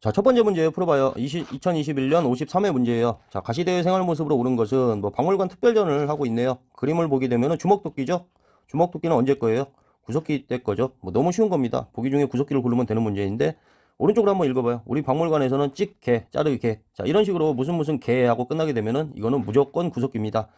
자, 첫 번째 문제 풀어봐요. 2021년 53회 문제예요. 자, 가시대의 생활 모습으로 오른 것은 뭐 박물관 특별전을 하고 있네요. 그림을 보게 되면 주먹도끼죠. 주먹도끼는 언제 거예요? 구석기 때 거죠. 뭐 너무 쉬운 겁니다. 보기 중에 구석기를 고르면 되는 문제인데 오른쪽으로 한번 읽어봐요. 우리 박물관에서는 찍개, 자르개. 자, 이런 식으로 무슨 개 하고 끝나게 되면은 이거는 무조건 구석기입니다.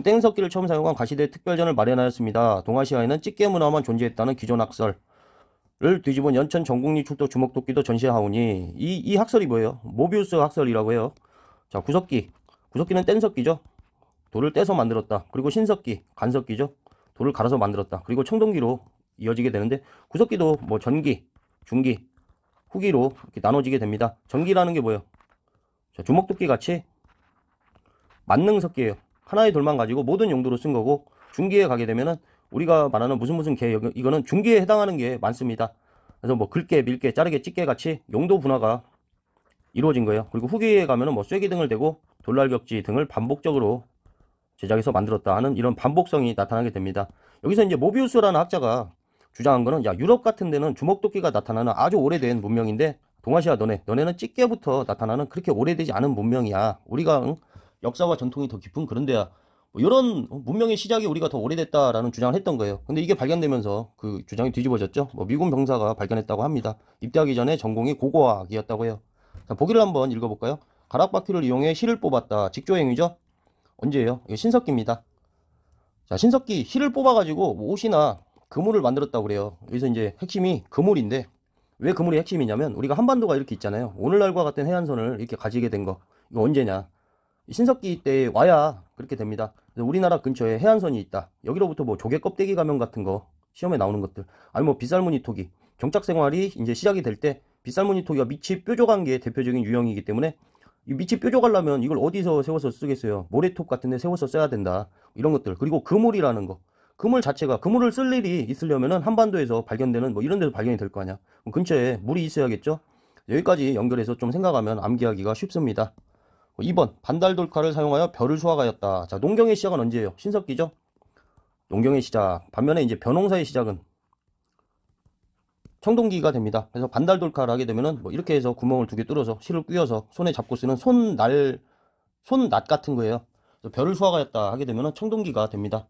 땡석기를 처음 사용한 가시대 특별전을 마련하였습니다. 동아시아에는 찍개 문화만 존재했다는 기존 학설. 를 뒤집은 연천 전국리 출도 주먹도끼도 전시하오니 이 학설이 뭐예요? 모비우스 학설이라고 해요. 자, 구석기. 구석기는 뗀석기죠. 돌을 떼서 만들었다. 그리고 신석기, 간석기죠. 돌을 갈아서 만들었다. 그리고 청동기로 이어지게 되는데 구석기도 뭐 전기, 중기, 후기로 이렇게 나눠지게 됩니다. 전기라는 게 뭐예요? 자, 주먹도끼 같이 만능석기예요. 하나의 돌만 가지고 모든 용도로 쓴 거고 중기에 가게 되면은 우리가 말하는 무슨 개 이거는 중기에 해당하는 게 많습니다. 그래서 뭐 긁게, 밀게, 자르게, 찢게 같이 용도 분화가 이루어진 거예요. 그리고 후기에 가면은 뭐 쐐기 등을 대고 돌날격지 등을 반복적으로 제작해서 만들었다 하는 이런 반복성이 나타나게 됩니다. 여기서 이제 모비우스라는 학자가 주장한 거는 야, 유럽 같은 데는 주먹도끼가 나타나는 아주 오래된 문명인데 동아시아 너네는 찢개부터 나타나는 그렇게 오래되지 않은 문명이야. 우리가 역사와 전통이 더 깊은 그런 데야. 뭐 이런 문명의 시작이 우리가 더 오래됐다라는 주장을 했던 거예요. 근데 이게 발견되면서 그 주장이 뒤집어졌죠. 뭐 미군 병사가 발견했다고 합니다. 입대하기 전에 전공이 고고학이었다고 해요. 자, 보기를 한번 읽어볼까요? 가락바퀴를 이용해 실을 뽑았다. 직조행위죠. 언제예요? 이거 신석기입니다. 자, 신석기 실을 뽑아가지고 뭐 옷이나 그물을 만들었다고 그래요. 여기서 이제 핵심이 그물인데 왜 그물이 핵심이냐면 우리가 한반도가 이렇게 있잖아요. 오늘날과 같은 해안선을 이렇게 가지게 된 거. 이거 언제냐? 신석기 때 와야 그렇게 됩니다. 그래서 우리나라 근처에 해안선이 있다. 여기로부터 뭐 조개 껍데기 가면 같은 거 시험에 나오는 것들. 아니 뭐 빗살무늬 토기. 경착 생활이 이제 시작이 될 때 빗살무늬 토기가 밑이 뾰족한 게 대표적인 유형이기 때문에 이 밑이 뾰족하려면 이걸 어디서 세워서 쓰겠어요? 모래톱 같은 데 세워서 써야 된다. 이런 것들. 그리고 그물이라는 거. 그물 자체가 그물을 쓸 일이 있으려면은 한반도에서 발견되는 뭐 이런 데서 발견이 될 거 아니야. 근처에 물이 있어야겠죠? 여기까지 연결해서 좀 생각하면 암기하기가 쉽습니다. 2번 반달돌칼을 사용하여 벼를 수확하였다. 자, 농경의 시작은 언제예요? 신석기죠. 농경의 시작. 반면에 이제 벼농사의 시작은 청동기가 됩니다. 그래서 반달돌칼을 하게 되면은 뭐 이렇게 해서 구멍을 2개 뚫어서 실을 꿰어서 손에 잡고 쓰는 손낫 같은 거예요. 그래서 벼를 수확하였다 하게 되면은 청동기가 됩니다.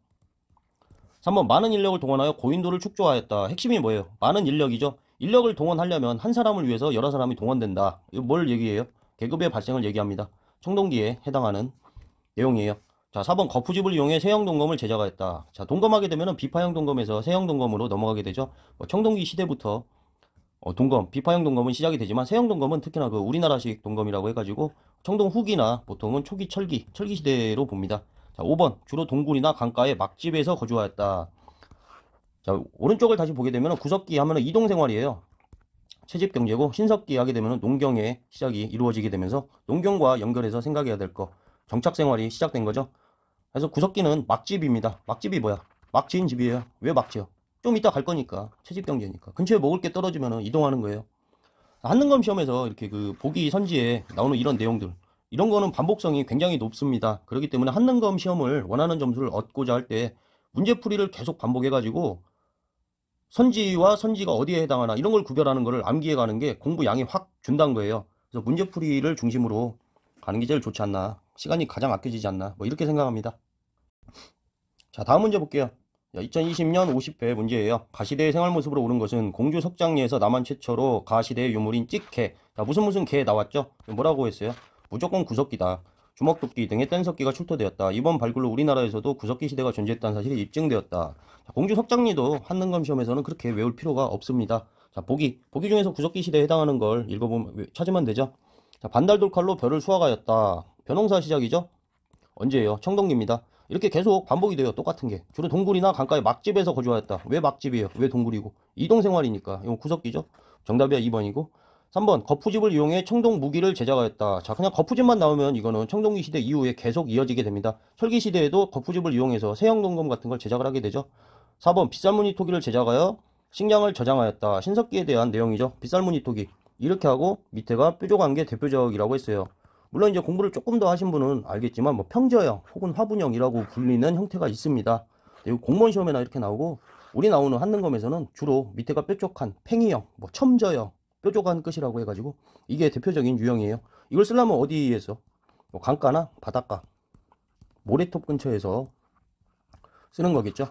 3번 많은 인력을 동원하여 고인도를 축조하였다. 핵심이 뭐예요? 많은 인력이죠. 인력을 동원하려면 한 사람을 위해서 여러 사람이 동원된다. 이거 뭘 얘기해요? 계급의 발생을 얘기합니다. 청동기에 해당하는 내용이에요. 자, 4번 거푸집을 이용해 세형 동검을 제작하였다. 자, 동검하게 되면은 비파형 동검에서 세형 동검으로 넘어가게 되죠. 청동기 시대부터 동검, 비파형 동검은 시작이 되지만 세형 동검은 특히나 그 우리나라식 동검이라고 해가지고 청동 후기나 보통은 초기 철기 시대로 봅니다. 자, 5번 주로 동굴이나 강가의 막집에서 거주하였다. 자, 오른쪽을 다시 보게 되면 구석기 하면은 이동생활이에요. 채집경제고 신석기 하게 되면 농경의 시작이 이루어지게 되면서 농경과 연결해서 생각해야 될 거 정착생활이 시작된 거죠. 그래서 구석기는 막집입니다. 막집이 뭐야? 막 지은 집이에요. 왜 막 지어? 좀 이따 갈 거니까 채집경제니까 근처에 먹을 게 떨어지면 이동하는 거예요. 한능검 시험에서 이렇게 그 보기 선지에 나오는 이런 내용들 이런 거는 반복성이 굉장히 높습니다. 그렇기 때문에 한능검 시험을 원하는 점수를 얻고자 할 때 문제풀이를 계속 반복해 가지고 선지와 선지가 어디에 해당하나 이런 걸 구별하는 거를 암기해 가는 게 공부 양이 확 준다는 거예요. 그래서 문제풀이를 중심으로 가는 게 제일 좋지 않나. 시간이 가장 아껴지지 않나. 뭐 이렇게 생각합니다. 자, 다음 문제 볼게요. 2020년 50회 문제예요. 가시대의 생활 모습으로 오른 것은 공주 석장리에서 남한 최초로 가시대의 유물인 찍개. 자, 무슨 개 나왔죠? 뭐라고 했어요? 무조건 구석기다. 주먹도끼 등의 뗀석기가 출토되었다. 이번 발굴로 우리나라에서도 구석기 시대가 존재했다는 사실이 입증되었다. 자, 공주 석장리도 한능검 시험에서는 그렇게 외울 필요가 없습니다. 자, 보기 중에서 구석기 시대에 해당하는 걸 읽어보면 찾으면 되죠. 자, 반달돌칼로 벼를 수확하였다. 벼농사 시작이죠? 언제예요? 청동기입니다. 이렇게 계속 반복이 돼요. 똑같은 게. 주로 동굴이나 강가의 막집에서 거주하였다. 왜 막집이에요? 왜 동굴이고? 이동생활이니까. 이건 구석기죠? 정답이 2번이고. 3번 거푸집을 이용해 청동 무기를 제작하였다. 자, 그냥 거푸집만 나오면 이거는 청동기 시대 이후에 계속 이어지게 됩니다. 철기 시대에도 거푸집을 이용해서 세형 동검 같은 걸 제작을 하게 되죠. 4번 빗살무늬 토기를 제작하여 식량을 저장하였다. 신석기에 대한 내용이죠. 빗살무늬 토기. 이렇게 하고 밑에가 뾰족한 게 대표적이라고 했어요. 물론 이제 공부를 조금 더 하신 분은 알겠지만 뭐 평저형 혹은 화분형이라고 불리는 형태가 있습니다. 공무원 시험에나 이렇게 나오고 우리 나오는 한능검에서는 주로 밑에가 뾰족한 팽이형, 뭐 첨저형 뾰족한 끝이라고 해가지고 이게 대표적인 유형이에요. 이걸 쓰려면 어디에서? 뭐 강가나 바닷가, 모래톱 근처에서 쓰는 거겠죠.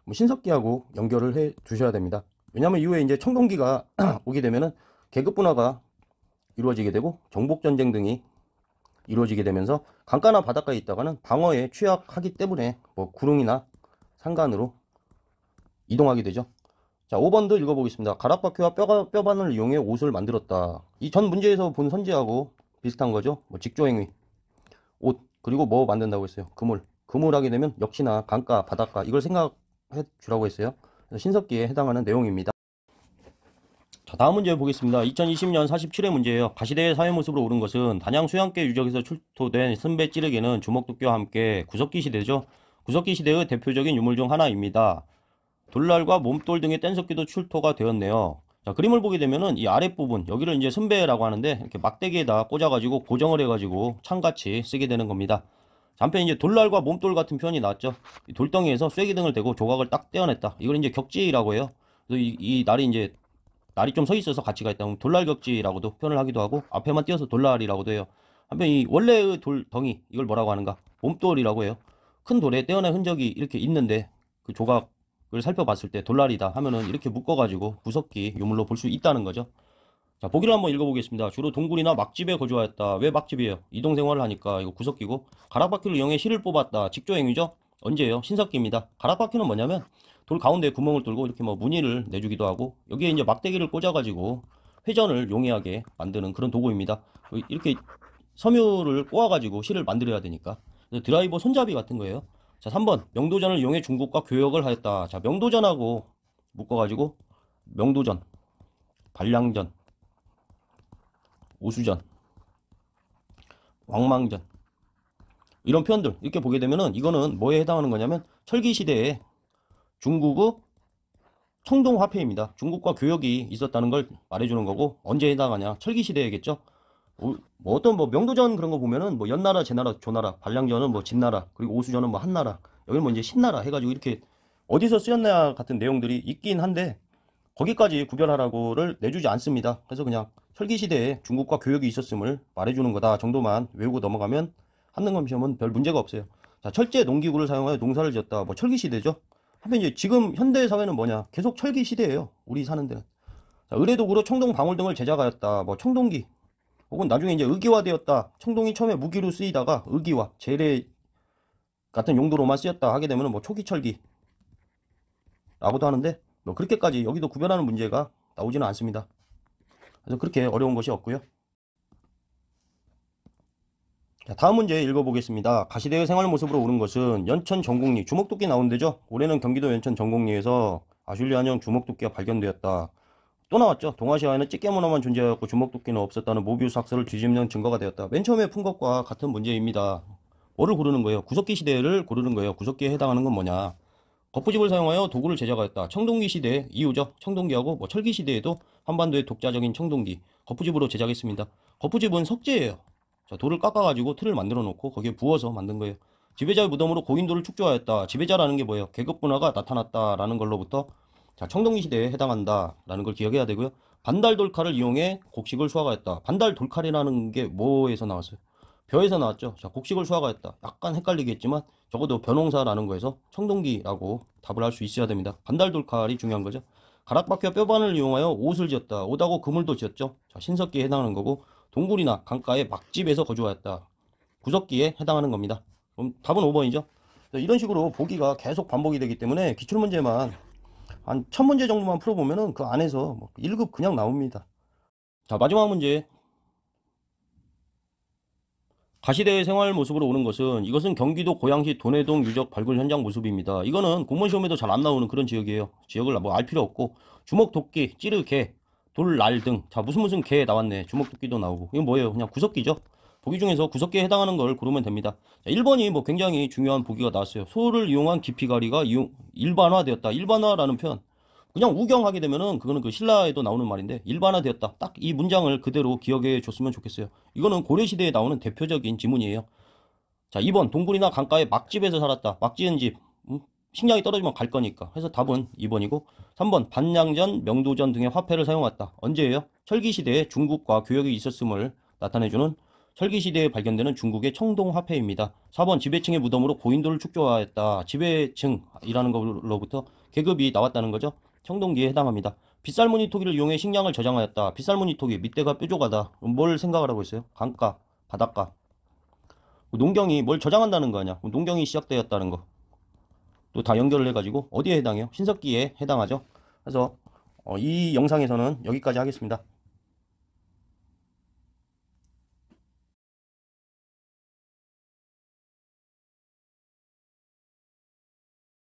뭐 신석기하고 연결을 해 두셔야 됩니다. 왜냐하면 이후에 이제 청동기가 오게 되면은 계급 분화가 이루어지게 되고 정복전쟁 등이 이루어지게 되면서 강가나 바닷가에 있다가는 방어에 취약하기 때문에 뭐 구릉이나 산간으로 이동하게 되죠. 자, 5번도 읽어보겠습니다. 가락바퀴와 뼈바늘 이용해 옷을 만들었다. 이 전 문제에서 본 선지하고 비슷한 거죠. 뭐 직조행위, 옷, 그리고 뭐 만든다고 했어요? 그물 하게 되면 역시나 강가, 바닷가 이걸 생각해 주라고 했어요. 그래서 신석기에 해당하는 내용입니다. 자, 다음 문제 보겠습니다. 2020년 47회 문제예요. 가시대의 사회 모습으로 오른 것은 단양 수양계 유적에서 출토된 선배 찌르개는 주먹도끼와 함께 구석기 시대죠. 구석기 시대의 대표적인 유물 중 하나입니다. 돌날과 몸돌 등의 뗀석기도 출토가 되었네요. 자, 그림을 보게 되면은 이 아랫부분 여기를 이제 선배라고 하는데 이렇게 막대기에다 꽂아가지고 고정을 해가지고 창같이 쓰게 되는 겁니다. 자, 한편 이제 돌날과 몸돌 같은 표현이 나왔죠. 이 돌덩이에서 쐐기 등을 대고 조각을 딱 떼어냈다. 이걸 이제 격지라고 해요. 그래서 이 날이 이제 날이 좀 서 있어서 가치가 있다. 돌날격지라고도 표현을 하기도 하고 앞에만 띄어서 돌날이라고도 해요. 한편 이 원래의 돌덩이 이걸 뭐라고 하는가? 몸돌이라고 해요. 큰 돌에 떼어낸 흔적이 이렇게 있는데 그 조각을 살펴봤을 때 돌날이다 하면은 이렇게 묶어가지고 구석기 유물로 볼 수 있다는 거죠. 자, 보기를 한번 읽어보겠습니다. 주로 동굴이나 막집에 거주하였다. 왜 막집이에요? 이동생활을 하니까 이거 구석기고. 가락바퀴를 이용해 실을 뽑았다. 직조행위죠? 언제예요? 신석기입니다. 가락바퀴는 뭐냐면 돌 가운데 구멍을 뚫고 이렇게 뭐 무늬를 내주기도 하고 여기에 이제 막대기를 꽂아가지고 회전을 용이하게 만드는 그런 도구입니다. 이렇게 섬유를 꼬아가지고 실을 만들어야 되니까 드라이버 손잡이 같은 거예요. 자, 3번 명도전을 이용해 중국과 교역을 하였다. 자, 명도전하고 묶어가지고 명도전, 반량전, 오수전, 왕망전 이런 표현들 이렇게 보게 되면은 이거는 뭐에 해당하는 거냐면 철기시대에 중국의 청동화폐입니다. 중국과 교역이 있었다는 걸 말해주는 거고 언제 해당하냐? 철기시대겠죠. 뭐 어떤 뭐 명도전 그런 거 보면은 뭐 연나라, 제나라, 조나라, 반량전은 뭐 진나라, 그리고 오수전은 뭐 한나라, 여기는 뭐 이제 신나라 해가지고 이렇게 어디서 쓰였냐 같은 내용들이 있긴 한데 거기까지 구별하라고를 내주지 않습니다. 그래서 그냥 철기시대에 중국과 교역이 있었음을 말해주는 거다 정도만 외우고 넘어가면 한능검 시험은 별 문제가 없어요. 자, 철제 농기구를 사용하여 농사를 지었다. 뭐 철기시대죠. 한편 이제 지금 현대 사회는 뭐냐? 계속 철기시대예요. 우리 사는 데는. 자, 의뢰도구로 청동, 방울 등을 제작하였다. 뭐 청동기 혹은 나중에 이제 의기화되었다. 청동이 처음에 무기로 쓰이다가 의기화, 재래 같은 용도로만 쓰였다 하게 되면 뭐 초기철기라고도 하는데 뭐 그렇게까지 여기도 구별하는 문제가 나오지는 않습니다. 그래서 그렇게 어려운 것이 없고요. 자, 다음 문제 읽어보겠습니다. 가시대의 생활 모습으로 오른 것은 연천 전곡리, 주먹도끼 나온 데죠. 올해는 경기도 연천 전곡리에서 아슐리안형 주먹도끼가 발견되었다. 또 나왔죠. 동아시아에는 찌개 문화만 존재하였고 주먹도끼는 없었다는 모비우스 학설을 뒤집는 증거가 되었다. 맨 처음에 푼 것과 같은 문제입니다. 뭐를 고르는 거예요? 구석기 시대를 고르는 거예요. 구석기에 해당하는 건 뭐냐? 거푸집을 사용하여 도구를 제작하였다. 청동기 시대 이후죠. 청동기하고 뭐 철기 시대에도 한반도의 독자적인 청동기 거푸집으로 제작했습니다. 거푸집은 석재예요. 자, 돌을 깎아가지고 틀을 만들어 놓고 거기에 부어서 만든 거예요. 지배자의 무덤으로 고인돌을 축조하였다. 지배자라는 게 뭐예요? 계급 분화가 나타났다라는 걸로부터 자, 청동기 시대에 해당한다라는 걸 기억해야 되고요. 반달 돌칼을 이용해 곡식을 수확하였다. 반달 돌칼이라는 게 뭐에서 나왔어요? 벼에서 나왔죠. 자, 곡식을 수확하였다. 약간 헷갈리겠지만 적어도 벼농사라는 거에서 청동기라고 답을 할 수 있어야 됩니다. 반달 돌칼이 중요한 거죠. 가락바퀴와 뼈바늘을 이용하여 옷을 지었다. 옷하고 그물도 지었죠. 자, 신석기에 해당하는 거고 동굴이나 강가의 막집에서 거주하였다. 구석기에 해당하는 겁니다. 그럼 답은 5번이죠. 이런 식으로 보기가 계속 반복이 되기 때문에 기출문제만 한 1000문제 정도만 풀어보면은 그 안에서 뭐 1급 그냥 나옵니다. 자, 마지막 문제. 가시대의 생활 모습으로 오는 것은 이것은 경기도 고양시 돈해동 유적 발굴 현장 모습입니다. 이거는 공무원 시험에도 잘 안 나오는 그런 지역이에요. 지역을 뭐 알 필요 없고 주먹, 도끼, 찌르, 개, 돌, 날 등. 자, 무슨 개 나왔네. 주먹, 도끼도 나오고. 이건 뭐예요? 그냥 구석기죠. 보기 중에서 구석기에 해당하는 걸 고르면 됩니다. 자, 1번이 뭐 굉장히 중요한 보기가 나왔어요. 소를 이용한 기피가리가 일반화되었다. 일반화라는 표현. 그냥 우경하게 되면은 그거는 그 신라에도 나오는 말인데 일반화되었다. 딱 이 문장을 그대로 기억해 줬으면 좋겠어요. 이거는 고려시대에 나오는 대표적인 지문이에요. 자, 2번 동굴이나 강가의 막집에서 살았다. 막 지은 집. 식량이 떨어지면 갈 거니까. 해서 답은 2번이고 3번 반량전, 명도전 등의 화폐를 사용했다. 언제예요? 철기시대에 중국과 교역이 있었음을 나타내주는 철기시대에 발견되는 중국의 청동화폐입니다. 4번 지배층의 무덤으로 고인돌을 축조하였다. 지배층이라는 걸로부터 계급이 나왔다는 거죠. 청동기에 해당합니다. 빗살무늬 토기를 이용해 식량을 저장하였다. 빗살무늬 토기, 밑대가 뾰족하다. 뭘 생각을 하고 있어요? 강가, 바닷가. 농경이 뭘 저장한다는 거 아니야. 농경이 시작되었다는 거. 또 다 연결을 해가지고 어디에 해당해요? 신석기에 해당하죠. 그래서 이 영상에서는 여기까지 하겠습니다.